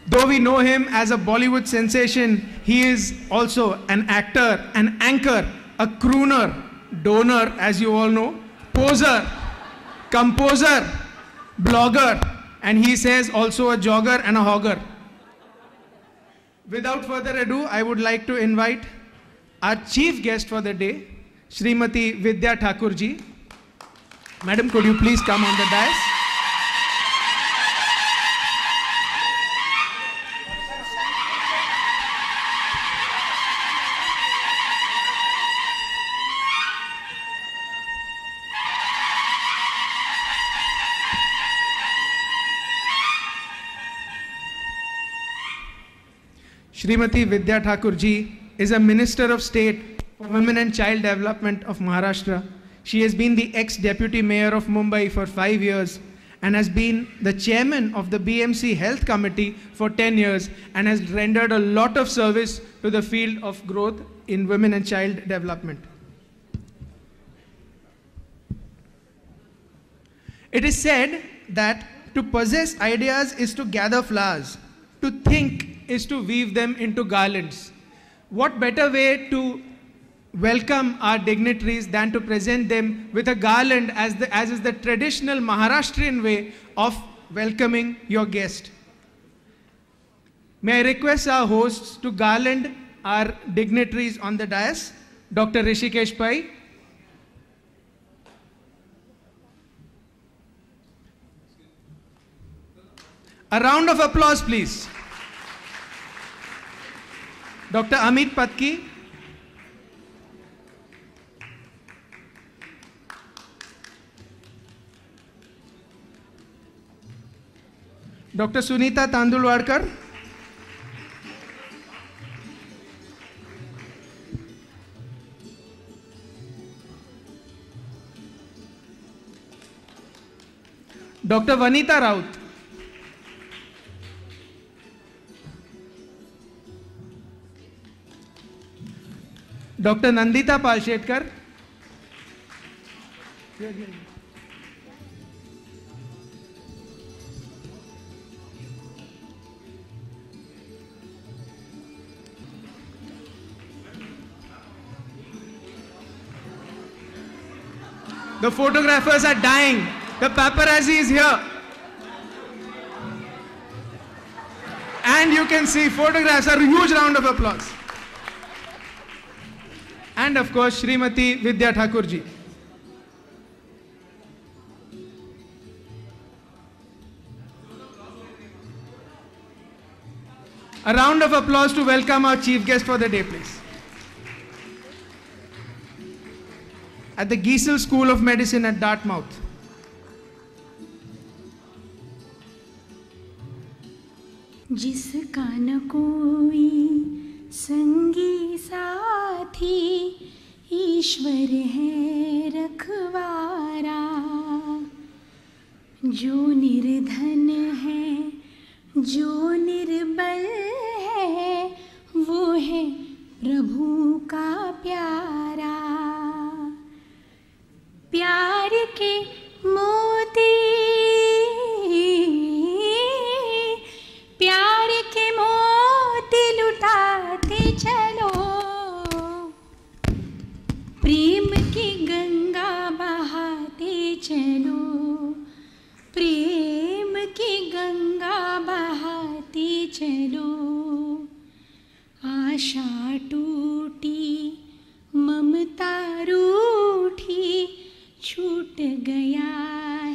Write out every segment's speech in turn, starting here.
Though we know him as a Bollywood sensation, he is also an actor, an anchor, a crooner, donor, as you all know, poser, composer, blogger, and he says also a jogger and a hogger. Without further ado, I would like to invite our chief guest for the day, Srimati Vidya Thakur ji. Madam, could you please come on the dais? Srimati Vidya Thakur ji is a Minister of State for Women and Child Development of Maharashtra. She has been the ex-Deputy Mayor of Mumbai for 5 years and has been the Chairman of the BMC Health Committee for 10 years and has rendered a lot of service to the field of growth in women and child development. It is said that to possess ideas is to gather flowers, to think is to weave them into garlands. What better way to welcome our dignitaries than to present them with a garland as is the traditional Maharashtrian way of welcoming your guest. May I request our hosts to garland our dignitaries on the dais, Dr. Rishikesh Pai, a round of applause please. Dr. Amit Patki, Dr. Sunita Tandulwadkar, Dr. Vanita Raut, Dr. Nandita Palshetkar, the photographers are dying. The paparazzi is here. And you can see photographs are a huge round of applause. And of course, Srimati Vidya Thakur ji. A round of applause to welcome our chief guest for the day, please. At the Giesel School of Medicine at Dartmouth. जिसका न कोई संगी साथी ईश्वर है रखवारा, जो निर्धन है जो निर्बल है वो है प्रभु का प्यारा। प्यार के मोती प्यार के मोती लुटाते चलो, प्रेम की गंगा चलो। आशा टूटी ममता रूठी, छूट गया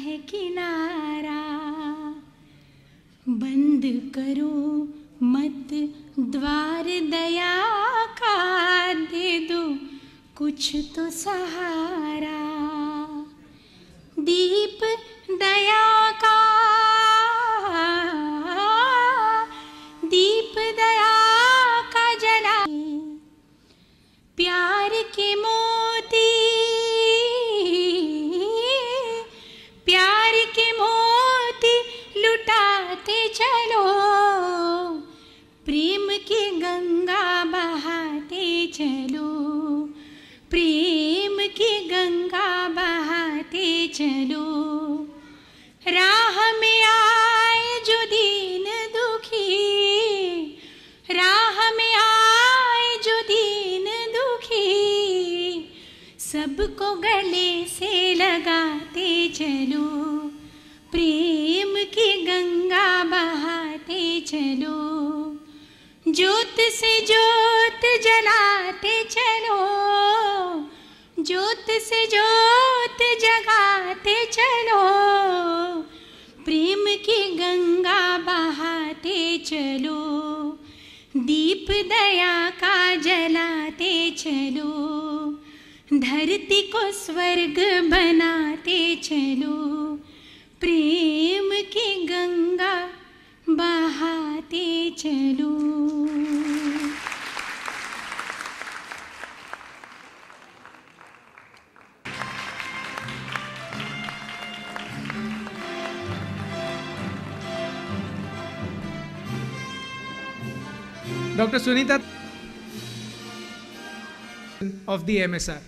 है किनारा। बंद करो मत द्वार दया का, दे दो कुछ तो सहारा। दीप दया का, दीप दया का जला, प्यार के मोती, प्यार के मोती लुटाते चलो। प्रेम की गंगा बहाते चलो, प्रेम की गंगा बहाते चलो। राह में आए जो दीन दुखी, राह में आए जो दीन दुखी, सबको गले से लगाते चलो। प्रेम की गंगा बहाते चलो। ज्योत से ज्योत जलाते चलो, ज्योत से ज्योत जगाते चलो। प्रेम की गंगा बहाते चलो, दीप दया का जलाते चलो। धरती को स्वर्ग बनाते चलो, प्रेम की गंगा बहाते चलो। Dr. Sunita of the MSR.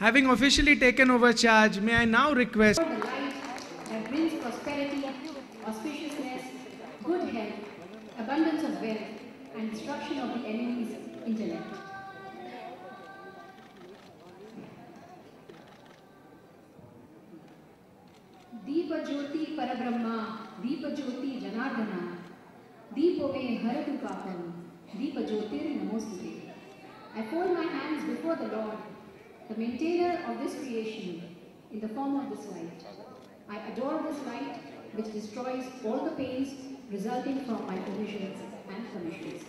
Having officially taken over charge, may I now request The light that brings prosperity, auspiciousness, good health, abundance of wealth, and destruction of the enemy's intellect. दीप ज्योति परब्रह्मा, दीप ज्योति जनार्दना, दीपो मे हरतु पापम, दीप ज्योतिर नमोस्तुते. I fold my hands before the Lord, the maintainer of this creation, in the form of this light. I adore this light which destroys all the pains resulting from my omissions and commissions.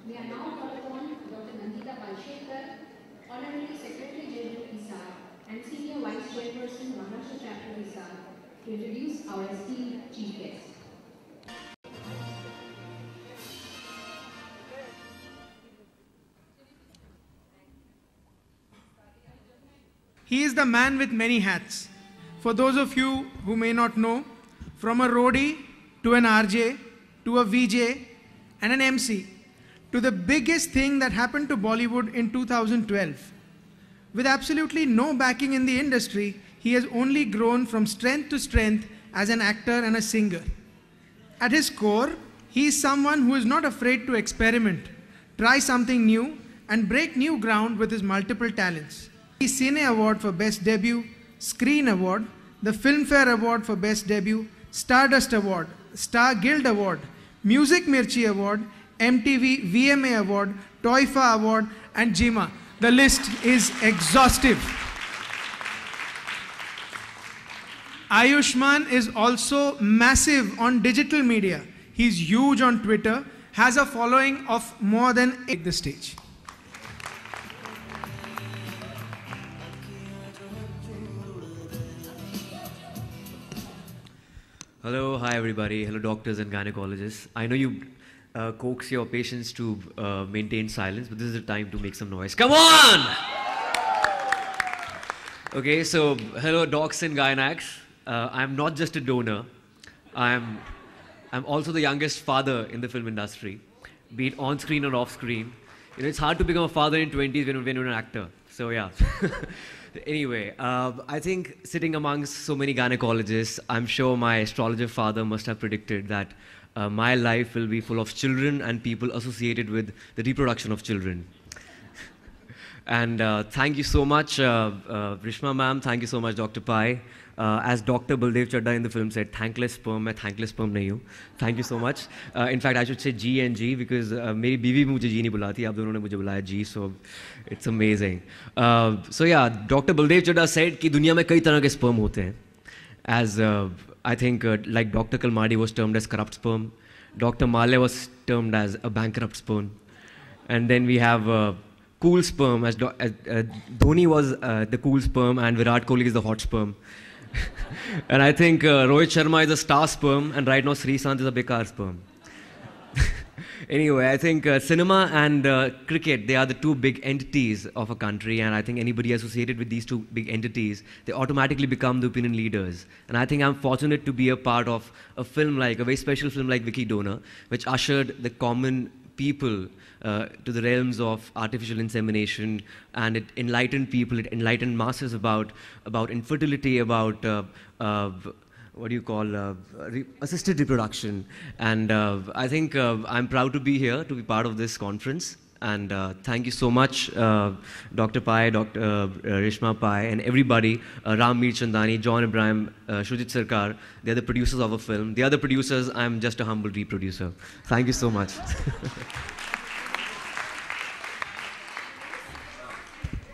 We are now called upon Dr. Nandita Palshekar, Honorary Secretary General ISAR and Senior Vice Chairperson, Maharashtra Chapter ISAR, to introduce our esteemed Chief Guest. He is the man with many hats. For those of you who may not know, from a roadie to an RJ to a VJ and an MC, to the biggest thing that happened to Bollywood in 2012. With absolutely no backing in the industry, he has only grown from strength to strength as an actor and a singer. At his core, he is someone who is not afraid to experiment, try something new, and break new ground with his multiple talents. The Cine Award for Best Debut, Screen Award, the Filmfare Award for Best Debut, Stardust Award, Star Guild Award, Music Mirchi Award, MTV VMA Award, Toifa Award, and JIMA. The list is exhaustive. Ayushman is also massive on digital media. He's huge on Twitter, has a following of more than 8 the stage. Hello, hi everybody. Hello, doctors and gynecologists. I know you coax your patients to maintain silence, but this is the time to make some noise. Come on! Okay, so hello, docs and gynacs. I'm not just a donor. I'm also the youngest father in the film industry, be it on screen or off screen. You know, it's hard to become a father in 20s when you're an actor. So yeah. Anyway, I think sitting amongst so many gynecologists, I'm sure my astrologer father must have predicted that my life will be full of children and people associated with the reproduction of children. And thank you so much, Rishma ma'am. Thank you so much, Dr. Pai. As Dr. Baldev Chadda in the film said, thankless sperm, मैं thankless sperm नहीं हूँ. Thank you so much. In fact, I should say G and G because मेरी बीवी मुझे G नहीं बुलाती, आप दोनों ने मुझे बुलाया G, so it's amazing. So yeah, Dr. Baldev Chadda said कि दुनिया में कई तरह के sperm होते हैं. As I think like Dr. Kalmadi was termed as corrupt sperm, Dr. Male was termed as a bankrupt sperm, and then we have cool sperm as Dhoni was the cool sperm and Virat Kohli is the hot sperm. And I think Rohit Sharma is a star sperm and right now Sreesanth is a bekar sperm. Anyway, I think cinema and cricket, they are the two big entities of a country, and I think anybody associated with these two big entities, they automatically become the opinion leaders. And I think I'm fortunate to be a part of a film like, a very special film like Vicky Donor, which ushered the common people to the realms of artificial insemination, and it enlightened people, it enlightened masses about infertility, about what do you call assisted reproduction. And I think I'm proud to be here, to be part of this conference. And thank you so much, Dr. Pai, Dr. Rishma Pai, and everybody, Ram Mir Chandani, John Ibrahim, Shujit Sarkar. They're the producers of a film. They are the producers. I'm just a humble reproducer. Thank you so much.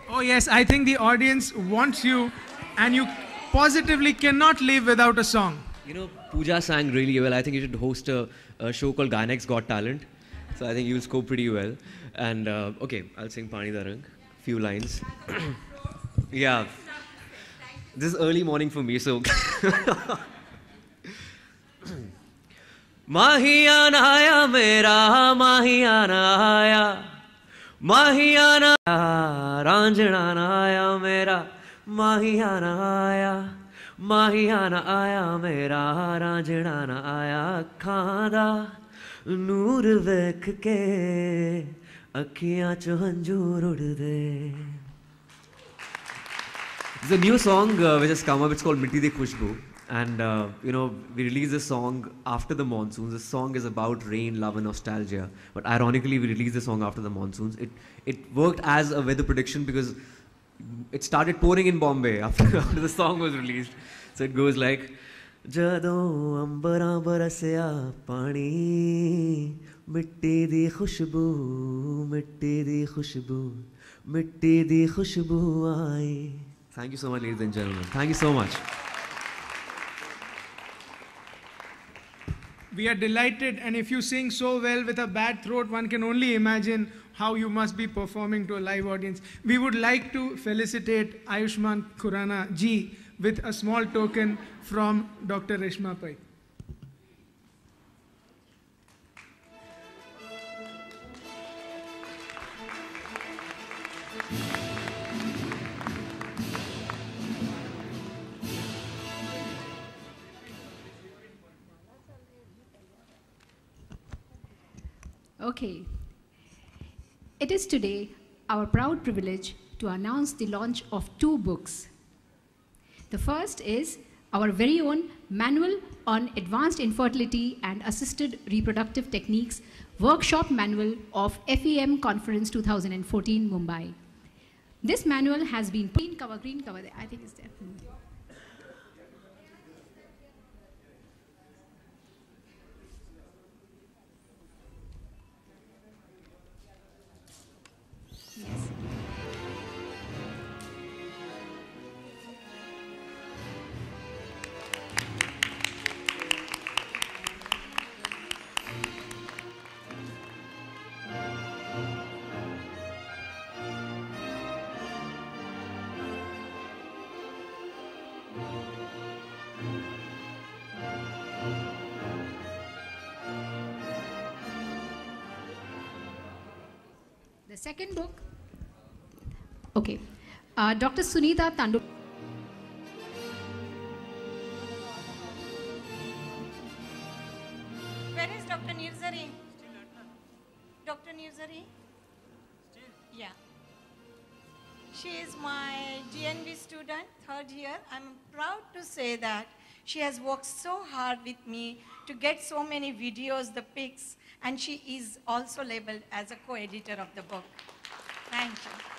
Oh yes, I think the audience wants you, and you positively cannot live without a song. You know, Pooja sang really well. I think you should host a show called Gynex Got Talent. So I think you'll score pretty well. And okay, I'll sing Pani Darang, few lines. Yeah, this is early morning for me, so. Mahiyana aaya mera, mahiyana aaya, mahiyana ranjana aaya mera, mahiyana aaya, mahiyana aaya mera, ranjana aaya khanda. Noor vekh ke akhiyan ch hanjoor ud de. It's a new song which has come up. It's called Mitti Di Khushboo, and you know, we released this song after the monsoons. This song is about rain, love, and nostalgia. But ironically, we released the song after the monsoons. It worked as a weather prediction because it started pouring in Bombay after the song was released. So it goes like. ਜਦੋਂ ਅੰਬਰਾਂ ਬਰਸਿਆ ਪਾਣੀ ਮਿੱਟੀ ਦੀ ਖੁਸ਼ਬੂ ਮਿੱਟੀ ਦੀ ਖੁਸ਼ਬੂ ਮਿੱਟੀ ਦੀ ਖੁਸ਼ਬੂ ਆਈ. Thank you so much, ladies and gentlemen. Thank you so much. We are delighted, and if you sing so well with a bad throat, one can only imagine how you must be performing to a live audience. We would like to felicitate Ayushman Khurana ji with a small token from Dr. Rishma Pai. Okay. It is today our proud privilege to announce the launch of 2 books. The first is our very own Manual on Advanced Infertility and Assisted Reproductive Techniques Workshop Manual of FEM Conference 2014, Mumbai. This manual has been green cover there. I think it's there. Yes. The second book, okay, Dr. Sunita Tandu. Where is Dr. Nirzari? Dr. Nirzari? Yeah. She is my GNV student, third year. I'm proud to say that she has worked so hard with me to get so many videos, the pics, and she is also labeled as a co-editor of the book. Thank you.